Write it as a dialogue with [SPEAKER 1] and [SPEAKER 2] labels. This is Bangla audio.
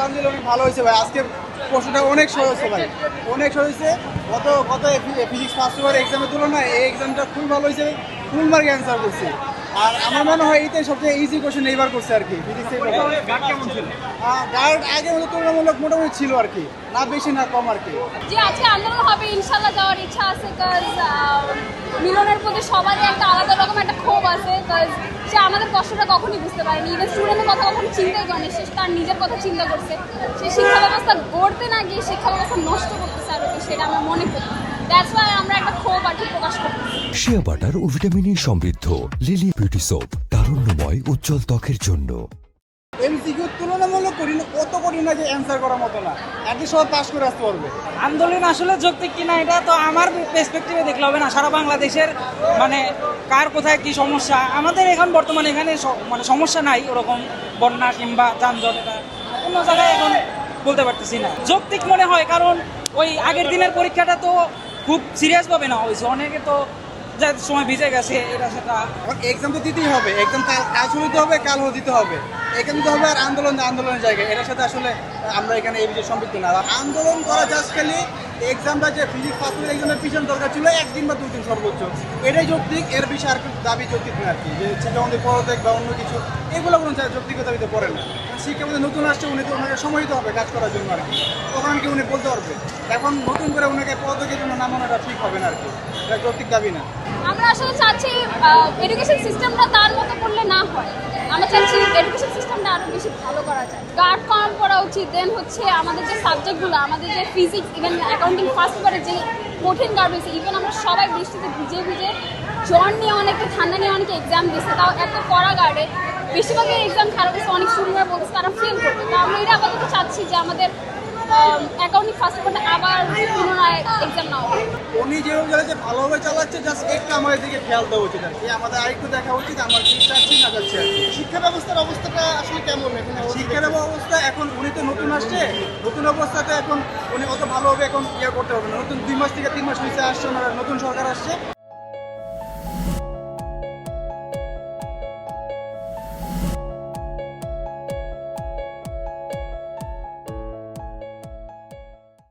[SPEAKER 1] আলহামদুলিল্লাহ অনেক ভালো হয়েছে ভাই। আজকে প্রশ্নটা অনেক সহজ হয়েছে ভাই, অনেক সহজ হয়েছে। গত ফিজিক্স ফার্স্ট পেপার এক্সামের তুলনায় এই এক্সামটা খুবই ভালো হয়েছে, ফুল মার্ক অ্যান্সার করছি। আর আমার মনে হয় এইটাই সবচেয়ে ইজি কোশ্চেন এইবার করছে আর কি ফিজিক্স। গার্ড আগের মতো তুলনামূলক মোটামুটি ছিল আর কি, না বেশি না কম আর কি।
[SPEAKER 2] যে আজকে আন্দোলন হবে ইনশাল্লাহ যাওয়ার ইচ্ছা আছে, কাজ মিলনের প্রতি সবারই একটা আলাদা রকম একটা ক্ষোভ আছে, কাজ সে আমাদের কষ্টটা কখনই বুঝতে পারেনি। ইভেন স্টুডেন্টের কথা কখনো চিন্তাই করেনি, সে তার নিজের কথা চিন্তা করছে। সে শিক্ষা ব্যবস্থা গড়তে না গিয়ে শিক্ষা ব্যবস্থা নষ্ট করতেছে আর কি, সেটা আমরা মনে করি। দ্যাটস ওয়াই আমরা একটা ক্ষোভ আর কি প্রকাশ করতেছি।
[SPEAKER 3] শিয়া বাটার ও ভিটামিনে সমৃদ্ধ লিলি বিউটি সোপ, তারুণ্যময় উজ্জ্বল ত্বকের জন্য।
[SPEAKER 1] এমসিকিউ তুলনামূলক কঠিন, অত কঠিন না যে অ্যান্সার করার মতো না, একই সব পাস করে আসতে পারবে।
[SPEAKER 4] আন্দোলন আসলে যৌক্তিক কিনা এটা তো আমার পার্সপেক্টিভে দেখলে হবে না। সারা বাংলাদেশের মানে কার কোথায় কি সমস্যা, আমাদের এখন বর্তমানে এখানে মানে সমস্যা নাই ওরকম বন্যা কিংবা যানজট, এটা অন্য জায়গায় এখন বলতে পারতেছি না। যৌক্তিক মনে হয় কারণ ওই আগের দিনের পরীক্ষাটা তো খুব সিরিয়াসভাবে না হয়েছে, অনেকে তো যার সময় ভিজে গেছে এটা সেটা।
[SPEAKER 1] এক্সাম তো দিতেই হবে, এক্সাম কাল শুরু দিতে হবে, কালও দিতে হবে, এখানে দিতে হবে। আর আন্দোলনের জায়গায় এটার সাথে আসলে আমরা এখানে এই বিষয়ে সম্পৃক্ত না। আন্দোলন করা জাস্ট খালি এক্সামটা যে ফিজিক্স ফার্স্ট এক্সামের পিছনে দরকার ছিল 1 দিন বা 2 দিন সর্বোচ্চ, এটাই যৌক্তিক। এর বিষয়ে আর দাবি যৌক্তিক না আর কি, যে শিক্ষামন্ত্রী পদত্যাগ বা অন্য কিছু এগুলো কোনো যৌক্তিকতা দাবিতে পড়ে না। শিক্ষামন্ত্রী নতুন আসছে, উনি তো ওনাকে সময় দিতে হবে কাজ করার জন্য আর কি, তখন কি উনি বলতে পারবে। এখন নতুন করে ওনাকে পদত্যাগের জন্য নামানোটা ঠিক হবে না আর কি, এটা যৌক্তিক দাবি না।
[SPEAKER 2] আমরা আসলে চাচ্ছি এডুকেশন সিস্টেমটা তার মতো করলে না হয়, আমরা চাচ্ছি এডুকেশন সিস্টেমটা আরো বেশি ভালো করা যায়। গার্ড কম করা উচিত। দেন হচ্ছে আমাদের যে সাবজেক্টগুলো, আমাদের যে ফিজিক্স, ইভেন অ্যাকাউন্টিং ফার্স্ট পেপারে যে কঠিন গার্ড হয়েছে, ইভেন আমরা সবাই বৃষ্টিতে ভিজে জ্বর নিয়ে অনেকে, ঠান্ডা নিয়ে অনেকে এক্সাম দিচ্ছে, তাও এত কড়া গার্ডে বেশিরভাগই এক্সাম খারাপ হয়েছে। অনেক স্টুডেন্টরা বলছে তারা ফেল করবে। তো আমরা এটা আপাতত চাচ্ছি যে আমাদের অ্যাকাউন্টিং ফার্স্ট পেপারটা আবার পুনরায় এক্সাম নেওয়া হবে।
[SPEAKER 1] উনি যেভাবে যে ভালোভাবে চালাচ্ছে, জাস্ট একটু আমাদের দিকে খেয়াল দেওয়া উচিত আর কি, আমাদের আরেকটু দেখা উচিত আমরা কি চাচ্ছি না চাচ্ছি আর কি। শিক্ষা ব্যবস্থার অবস্থাটা আসলে কেমন এখন? শিক্ষার অবস্থা এখন উনি তো নতুন আসছে, নতুন অবস্থাতে এখন উনি অত ভালোভাবে এখন করতে পারবে না। নতুন 2 মাস থেকে 3 মাস হয়েছে আসছে, ওনারা নতুন সরকার আসছে।